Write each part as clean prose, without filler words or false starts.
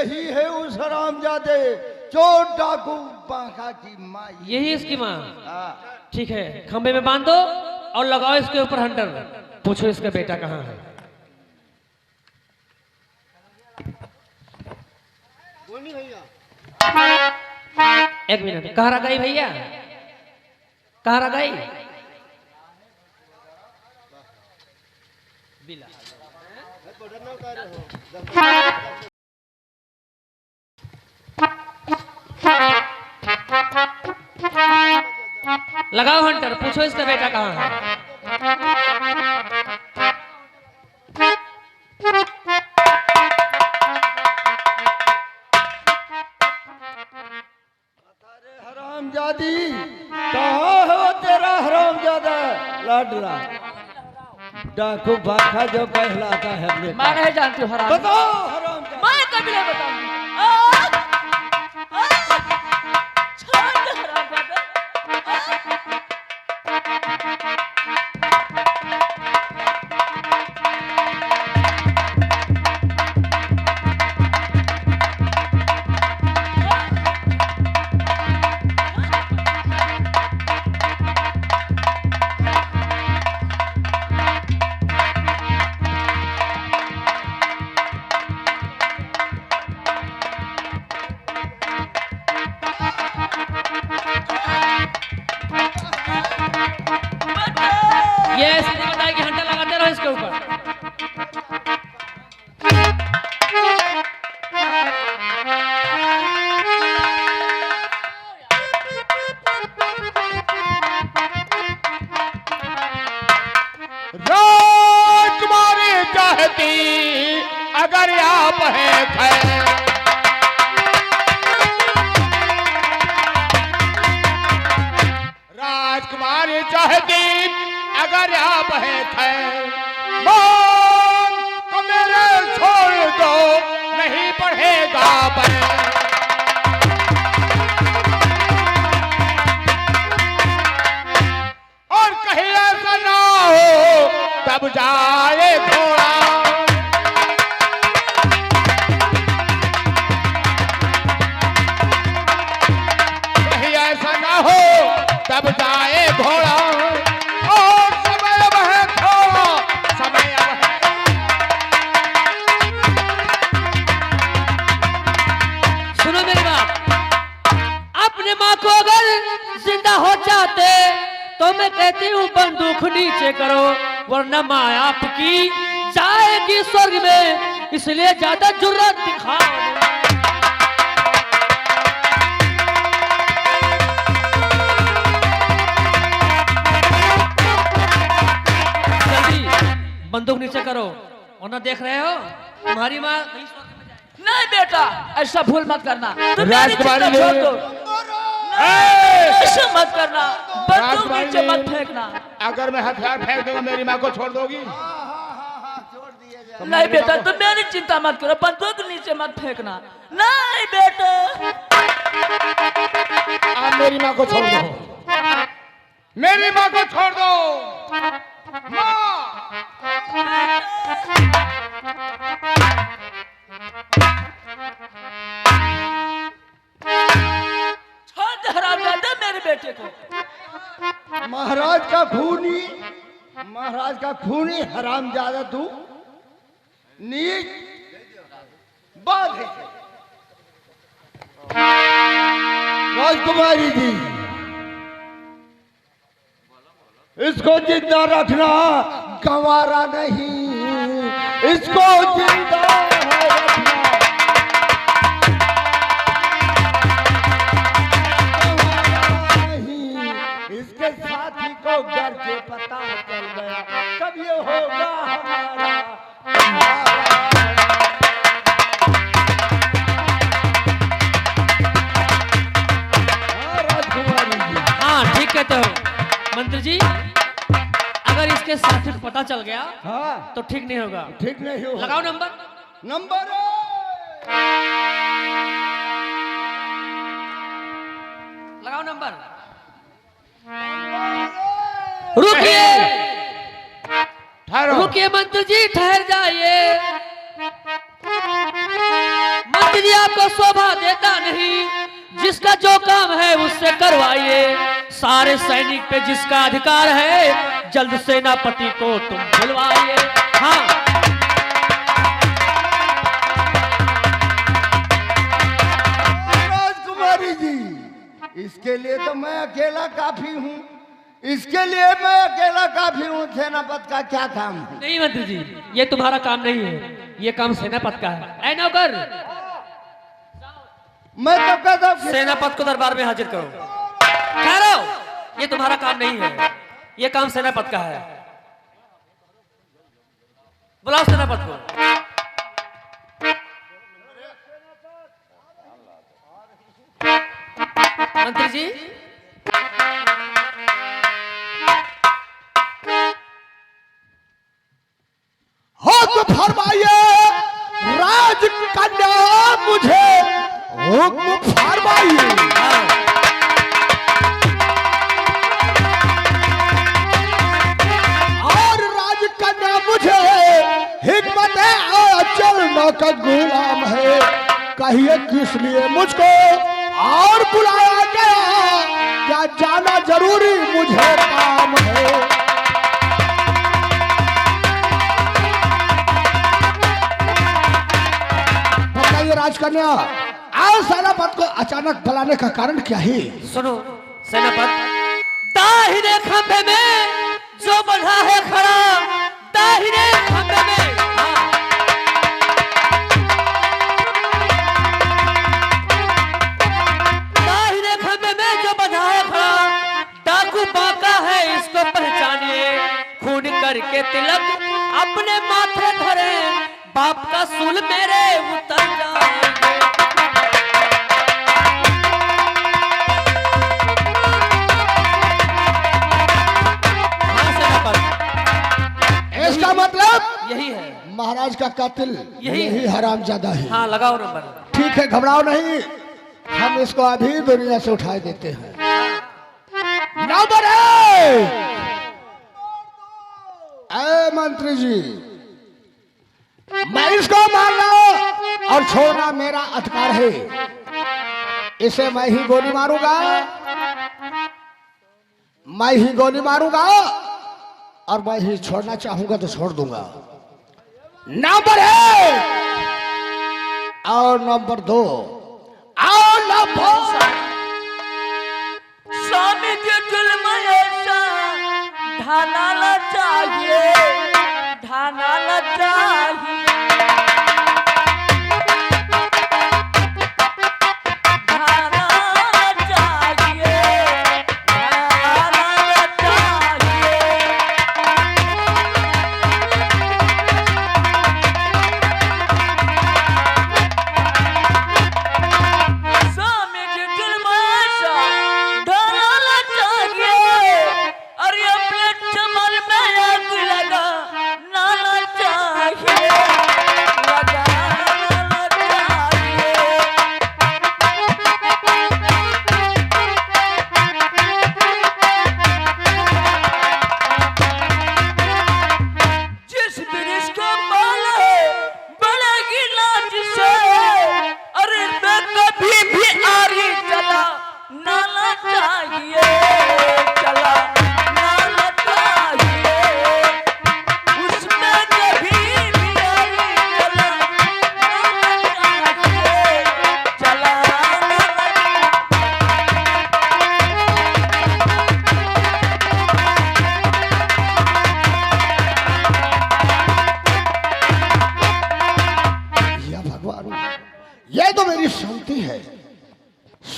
यही है उस हरामजादे चोर डाकू बांका की माँ। यही इसकी माँ। ठीक है, खंबे में बांध दो और लगाओ इसके ऊपर हंटर। पूछो इसका बेटा कहाँ है। एक मिनट, कहाँ रह गई भैया, कहाँ रह गई? लगाओ हंटर, पूछो इसका बेटा कहाँ है। हरामजादी कहाँ हो तेरा हरामजादा लाडला डाकू बांका जो कहलाता है। मैं नहीं जानती हूँ हराम। बताओ हरामजादा। मैं कभी नहीं बताऊंगी। ये ऐसे नहीं बताया कि हंटर लगाते रहो इसके ऊपर। राजकुमारी चाहती अगर आप है खैर, राजकुमारी चाहती अगर आप है खैर, मान तो मेरे छोड़ दो नहीं पढ़ेगा पैर। और कहीं ऐसा ना हो तब जाए घोड़ा, कहीं ऐसा ना हो तब जाए घोड़ा। और समय अब है थोड़ा, समय अब है। सुनो मेरी बात, अपने माँ को अगर जिंदा हो जाते तो मैं कहती हूँ बंदूक नीचे करो, वरना माँ आपकी जाएगी स्वर्ग में, इसलिए ज्यादा जुर्रत दिखाओ। जल्दी बंदूक नीचे करो, वरना देख रहे हो तुम्हारी माँ नहीं स्वर्ग में जाएगी। नहीं बेटा, ऐसा भूल मत करना। तुम मेरी राजकुमारी चिंता छोड़ दो। ऐसा मत करना, बंदूक नीचे मत फेंकना। अगर मैं हथियार फेंक दूंगा मेरी माँ को छोड़ दोगी? छोड़ दिए जाए। नहीं बेटा, तुम मेरी चिंता मत करो, बंदूक नीचे मत फेंकना। नहीं बेटा, आप मेरी माँ को छोड़ दो, मेरी माँ को छोड़ दो। माँ, छोड़ दे हरामजादा मेरे बेटे को। महाराज का खूनी हरामजादा तू नीच बात है। राजकुमारी जी, इसको जिंदा रखना गंवारा नहीं, इसको जिंदा रखना गंवारा नहीं। इसके साथी को घर से पता चल गया, तब ये होगा हमारा। राजकुमारी जी, हाँ ठीक कहते हो मंत्री जी, अगर इसके साथी को पता चल गया हाँ तो ठीक नहीं होगा। ठीक नहीं हो। लगाओ नंबर। नंबर लगाओ नंबर। रुकिए रुकिए मंत्री जी, ठहर जाइए। मंत्री जी को शोभा देता नहीं, जिसका जो काम है उससे करवाइए। सारे सैनिक पे जिसका अधिकार है, जल्द सेनापति को तुम बुलवाइए। हाँ, राजकुमारी जी, इसके लिए तो मैं अकेला काफी हूँ। इसके लिए मैं अकेला काफी हूँ। सेनापति का क्या काम है? नहीं मंत्री जी, ये तुम्हारा काम नहीं है, ये काम सेनापति का है। ऐ नौकर, मैं तो कहता हूँ सेनापति को दरबार में हाजिर करो। ठहरो, ये तुम्हारा काम नहीं है, ये काम सेनापति का है। बुलाओ सेनापति को। मंत्री जी, हुक्म फरमाइए राजकन्या, मुझे हुक्म फरमाइए। और राजकन्या मुझे हिकमत अचल का गुलाम है, कहिए किस लिए मुझको और बुलाया गया, क्या जाना जरूरी मुझे काम है। राजकन्या, आज सेनापति को अचानक बुलाने का कारण क्या है? सुनो सेनापति, दाहिने खंभे में जो बंधा है खड़ा, दाहिने खंभे में, हाँ। दाहिने खंभे में जो बंधा है खड़ा, डाकू बांका है, इसको पहचानिए। खून करके तिलक अपने माथे धरे, बाप का सूल मेरे उतर जाएंगे। हाँ सेनापति, इसका मतलब यही है, महाराज का कातिल यही हरामजादा है। हाँ लगाओ नंबर। ठीक है, घबराओ नहीं, हम इसको अभी दुनिया से उठा देते हैं। नंबर एक, मंत्री जी, मैं इसको मारना और छोड़ना मेरा अधिकार है। इसे मैं ही गोली मारूंगा, मैं ही गोली मारूंगा और मैं ही छोड़ना चाहूंगा तो छोड़ दूंगा। नंबर एक और नंबर दो और नंबर। स्वामी जी जुल्म ऐसा ढाना चाहिए, ढाना चाहिए।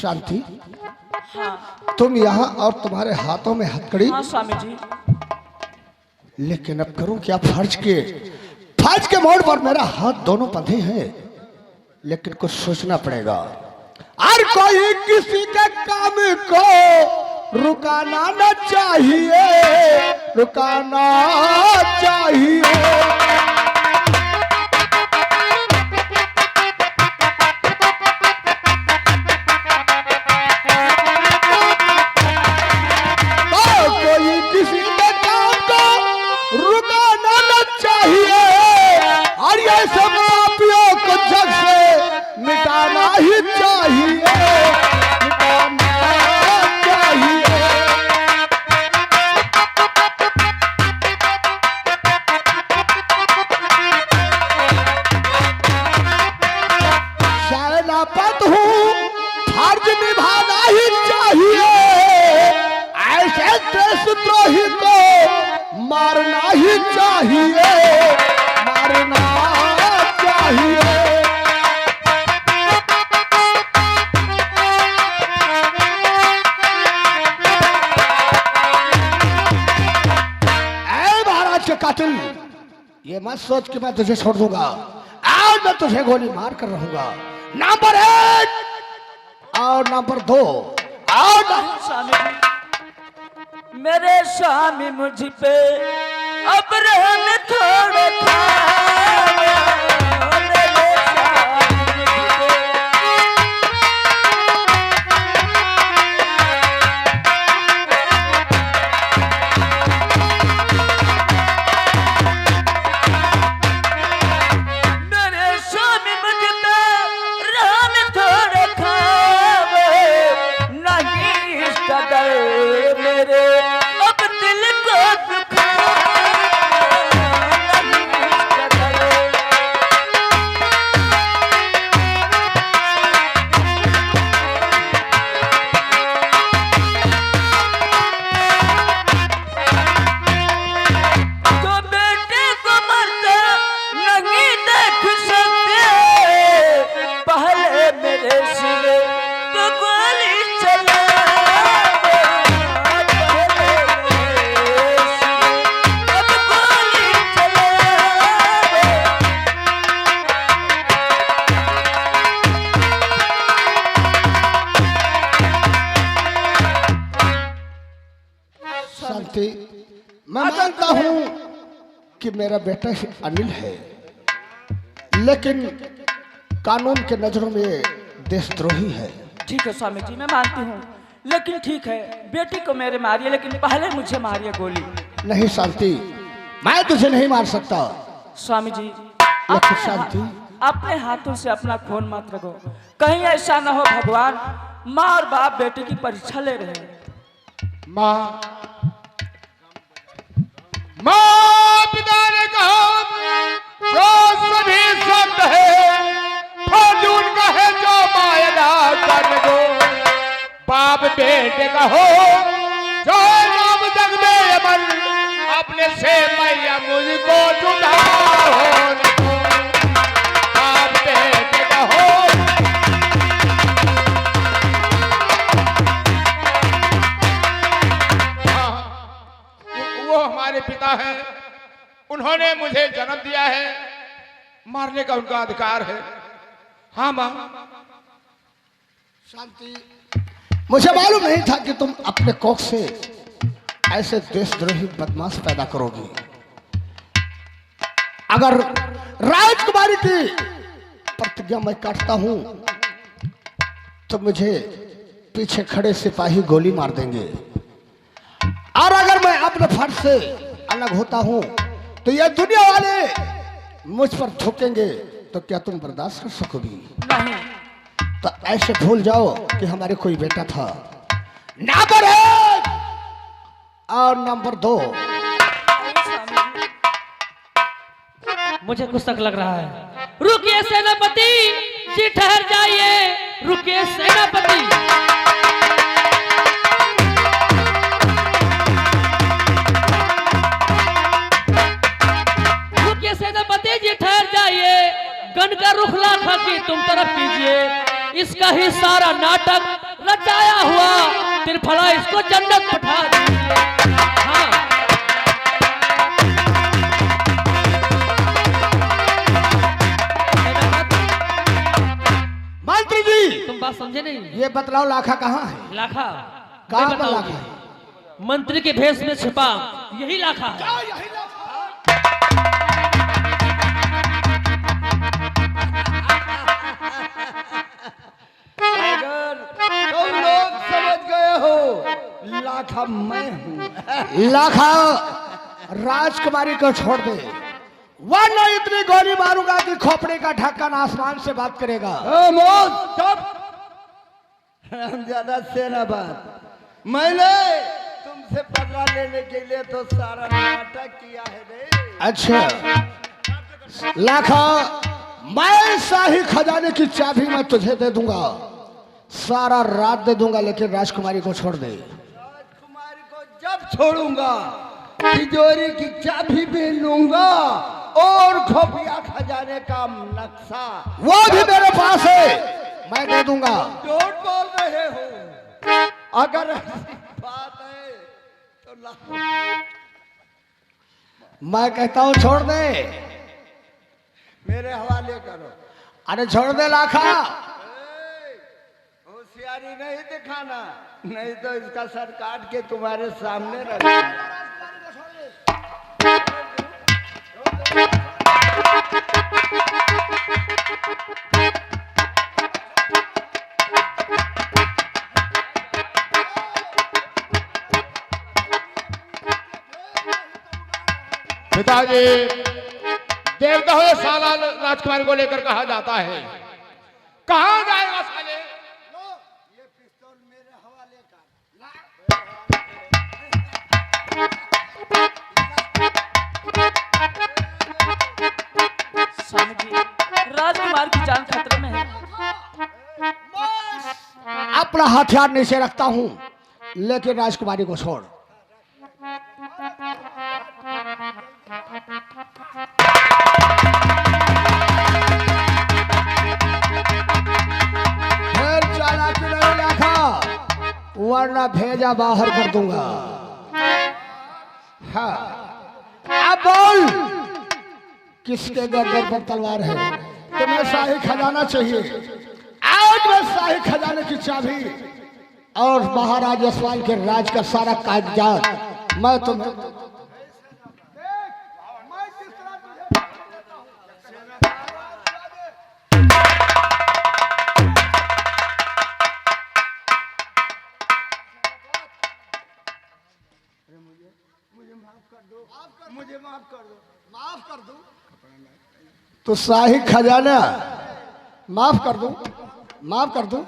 शांति, हाँ तुम यहाँ और तुम्हारे हाथों में हथकड़ी। हाँ स्वामी जी। लेकिन अब करूं क्या? फर्ज के मोड़ पर मेरा हाथ दोनों बंधे हैं, लेकिन कुछ सोचना पड़ेगा। और कोई किसी के काम को रुकाना न चाहिए, रुकाना चाहिए। मिटाना तेरा पद हूँ, फर्ज निभाना ही चाहिए। ऐसे देशद्रोही को मारना ही चाहिए, मारना चाहिए। ऐ महाराज के कातिल, ये मत सोच कि मैं तुझे छोड़ दूंगा। आज मैं तुझे गोली मार कर रहूंगा। नंबर 1 और नंबर 2 और स्वामी जी, मेरे स्वामी मुझ पे अब रहम थोड़े खाया, मेरे स्वामी मुझ पे। मेरे स्वामी मुझ पे रहम थोड़े खावे, नहीं इस कदर मेरे अब दिल को दुखावे, नहीं इस कदर। तो बेटे को मरते नहीं देख सकते, पहले मेरे सिरे तो गोली चलावे, पहले मेरे सिरे अब गोली चलावे। शांति, मैं मानता हूं कि मेरा बेटा ही अनिल है, लेकिन कानून के नजरों में ये देशद्रोही है। ठीक है स्वामी जी, मैं मानती हूँ, लेकिन ठीक है, बेटी को मेरे मारिए, लेकिन पहले मुझे मारिए गोली। नहीं शांति, मैं तुझे नहीं मार सकता। स्वामी जी, लेकिन शांति, अपने हाथों से अपना खून मत रखो, कहीं ऐसा न हो भगवान माँ और बाप बेटी की परीक्षा ले रहे हैं। माँ माँ पिता ने कहा जो सभी शब्द है, फजूल का है जो मायना कर दो। बाप बेटे का हो जो नाम जग में अमर, अपने से मैया मुझको जुदा होने दो। बाप बेटे का हो वो हमारे पिता हैं, उन्होंने मुझे जन्म दिया है, मारने का उनका अधिकार है। हाँ माँ। शांति, मुझे मालूम नहीं था कि तुम अपने कोख से ऐसे देशद्रोही बदमाश पैदा करोगी। अगर राजकुमारी की प्रतिज्ञा मैं काटता हूं तो मुझे पीछे खड़े सिपाही गोली मार देंगे, और अगर मैं अपने फर्ज से अलग होता हूं तो ये दुनिया वाले मुझ पर थूकेंगे, तो क्या तुम बर्दाश्त कर सकोगी? नहीं। तो ऐसे भूल जाओ कि हमारे कोई बेटा था। नंबर 1 और नंबर 2। मुझे कुछ शक लग रहा है। रुकिए सेनापति जी, ठहर जाइए, रुकिए सेनापति। रुकिए सेनापति जी, ठहर जाइए, गन का रुख लाखा की तुम तरफ कीजिए। इसका ही सारा नाटक रचाया हुआ त्रिफला इसको जन्नत पठा दीजिए। हाँ, मंत्री जी, तुम बात समझे नहीं। ये बतलाओ लाखा कहाँ है? लाखा कहाँ मैं पर बताऊंगी। लाखा है? मंत्री के भेष में छिपा यही लाखा है। अगर तुम लोग समझ गए हो, लाखा मैं हूँ। लाखा राजकुमारी को छोड़ दे, वरना इतनी गोली मारूंगा कि खोपड़ी का ढक्कन आसमान से बात करेगा। मौत हम ज्यादा सेनाबाद, मैंने तुमसे बदला लेने के लिए तो सारा नाटक किया है रे। अच्छा लाखा, मैं शाही खजाने की चाबी मैं तुझे दे दूंगा, सारा रात दे दूंगा, लेकिन राजकुमारी को छोड़ दे। राजकुमारी को जब छोड़ूंगा तिजोरी की चाबी भी लूंगा और खुफिया खजाने का नक्शा वो भी मेरे पास है, मैं दे दूंगा। झूठ बोल रहे हो। अगर ऐसी बात है तो मैं कहता हूँ छोड़ दे। मेरे हवाले करो। अरे छोड़ दे लाखा। होशियारी नहीं दिखाना, नहीं तो इसका सर काट के तुम्हारे सामने रख। पिताजी, देवता हो साला राजकुमारी को लेकर कहा जाता है, कहाँ जाएगा साले? ये पिस्तौल मेरे हवाले कर। स्वामी जी, राजकुमार की जान खतरे में है। अपना हथियार नीचे रखता हूँ, लेकिन राजकुमारी को छोड़। फिर चालाकी नहीं लाखा, वरना भेजा बाहर कर दूंगा। हाँ, अब बोल, किसके गर्दन पर तलवार है? तुम्हें शाही खजाना चाहिए? आज मैं शाही खजाने की चाबी और महाराज यशपाल के राज का सारा कागजात मैं तुम्हें मुझे माफ कर दो, माफ कर दो। तो शाही खजाना माफ कर दूं, माफ कर दूं।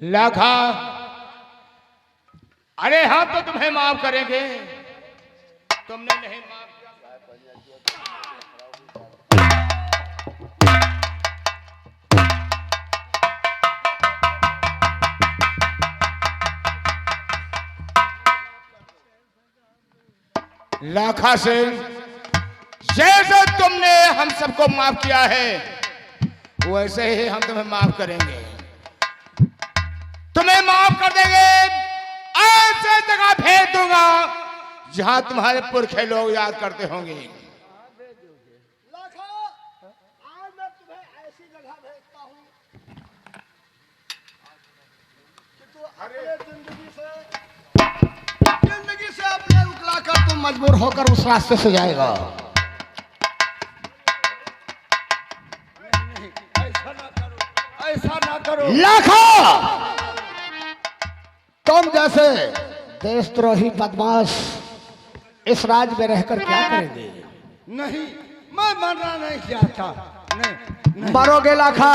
लाखा, अरे हाँ तो तुम्हें माफ करेंगे, तुमने नहीं माफ किया। लाखा से जैसे तुमने हम सबको माफ किया है, वैसे ही हम तुम्हें माफ करेंगे, तुम्हें माफ कर देंगे। ऐसे जगह भेज दूंगा जहां तुम्हारे पुरखे लोग याद करते होंगे। लाखा, आज मैं तुम्हें ऐसी जगह भेजता हूं कि तू अपने जिंदगी से अपने उठलाकर तुम मजबूर होकर उस रास्ते से जाएगा। ऐसा ना करो, ऐसा ना करो। लाखा, तुम जैसे देशद्रोही बदमाश इस राज में रहकर क्या करेंगे? नहीं, मैं मरना नहीं चाहता। नहीं, नहीं। मरोगे लाखा।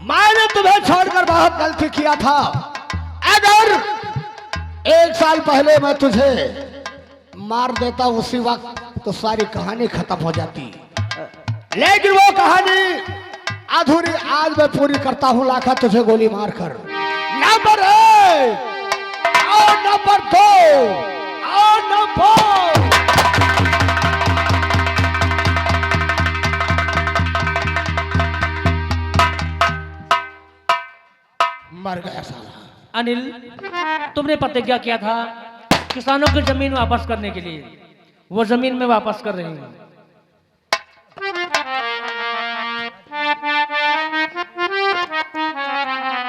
मैंने तुम्हें छोड़कर बहुत गलती किया था। अगर 1 साल पहले मैं तुझे मार देता उसी वक्त तो सारी कहानी खत्म हो जाती, लेकिन वो कहानी अधूरी आज मैं पूरी करता हूं लाखा, तुझे गोली मारकर। नंबर 1 और नंबर 2 और नंबर मर गया साला। अनिल, तुमने प्रतिज्ञा किया था किसानों की जमीन वापस करने के लिए, वो जमीन में वापस कर रही हूँ।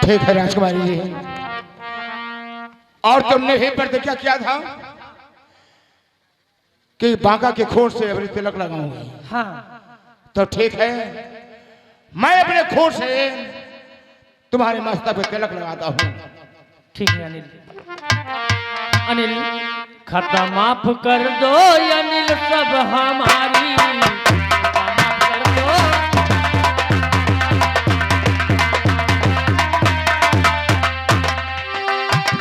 ठीक है राजकुमारी जी, और तुमने ही प्रतिज्ञा किया था कि बांका के खून से अपनी तिलक लगाऊंगी। हाँ तो ठीक है, मैं अपने खून से तुम्हारे मस्तक पे तिलक लगाता हूँ। ठीक है अनिल। अनिल खता माफ कर दो अनिल सब हमारी, माफ कर दो।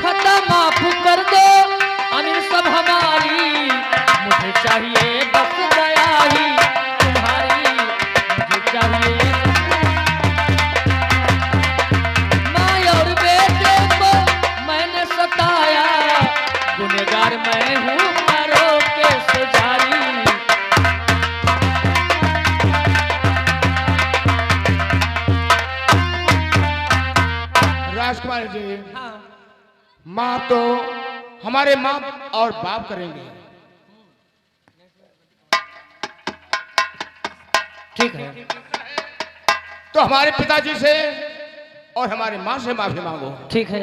खता माफ कर दो अनिल सब हमारी, मुझे चाहिए बस दया ही तुम्हारी, मुझे चाहिए। माँ और बेटे को मैंने सताया, गुनहगार मैं हूँ करो कैसे जारी। राजकुमार जी, माँ तो हमारे माँ और बाप करेंगे। ठीक है, तो हमारे पिताजी से और हमारे माँ से माफी मांगो। ठीक है।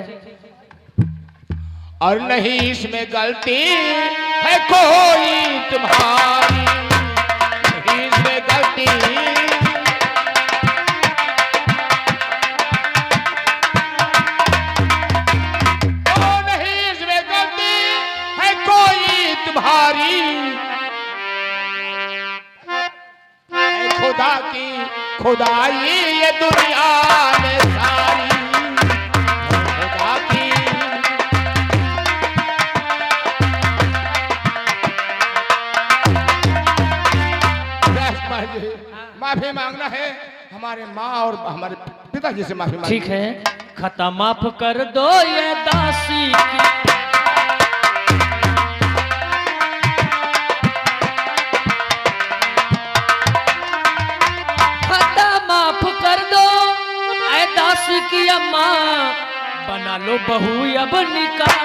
और नहीं इसमें गलती है कोई तुम्हारी, नहीं इसमें गलती। ओ नहीं इसमें गलती है कोई तुम्हारी, ऐ खुदा की खुदाई ये दुनिया में सारी, खुदा की। माफी मांगना है हमारे माँ और हमारे पिताजी से माफी मांगनी। ठीक है, खता माफ कर दो ये दासी की, खता माफ कर दो ऐ दासी की अम्मा, बना लो बहू अब निकाह।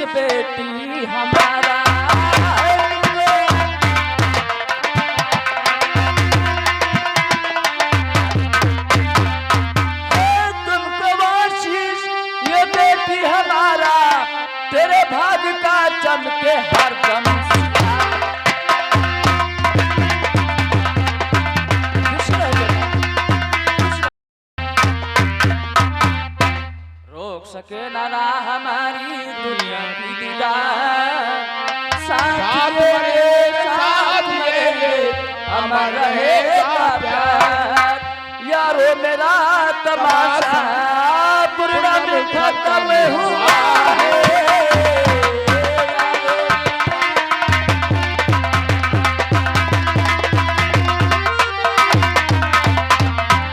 बेटी हमारा तुमको आशीष, ये बेटी हमारा तेरे भाग्य का चमके हरदम। रोक सके ना राह हमारी दुनिया की दीदार, साथ मेरे अमर रहेगा प्यार। यारो मेरा तमाशा पूर्ण खत्म हुआ है।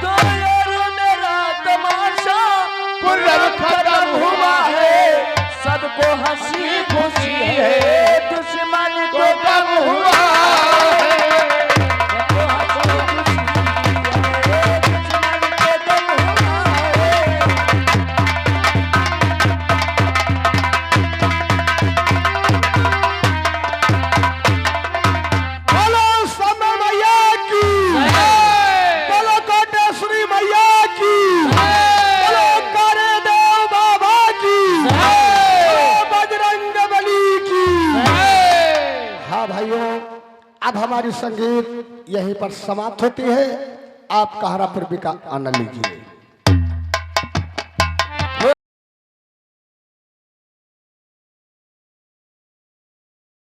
तो यारो मेरा तमाशा पूर्ण खत्म हुआ है। सबको हंसी खुशी है, दुश्मन को गम हुआ है। सबको हंसी खुशी है, दुश्मन को गम हुआ है। बोलो समय मैया की, बोलो कोटेश्वरी मैया की, बोलो करे देव बाबा की, बोलो बजरंग बली की। हाँ भाइयों, अब हमारी संगीत यहीं पर समाप्त होती है। आप कहारा पूर्वी का आनंद लीजिए।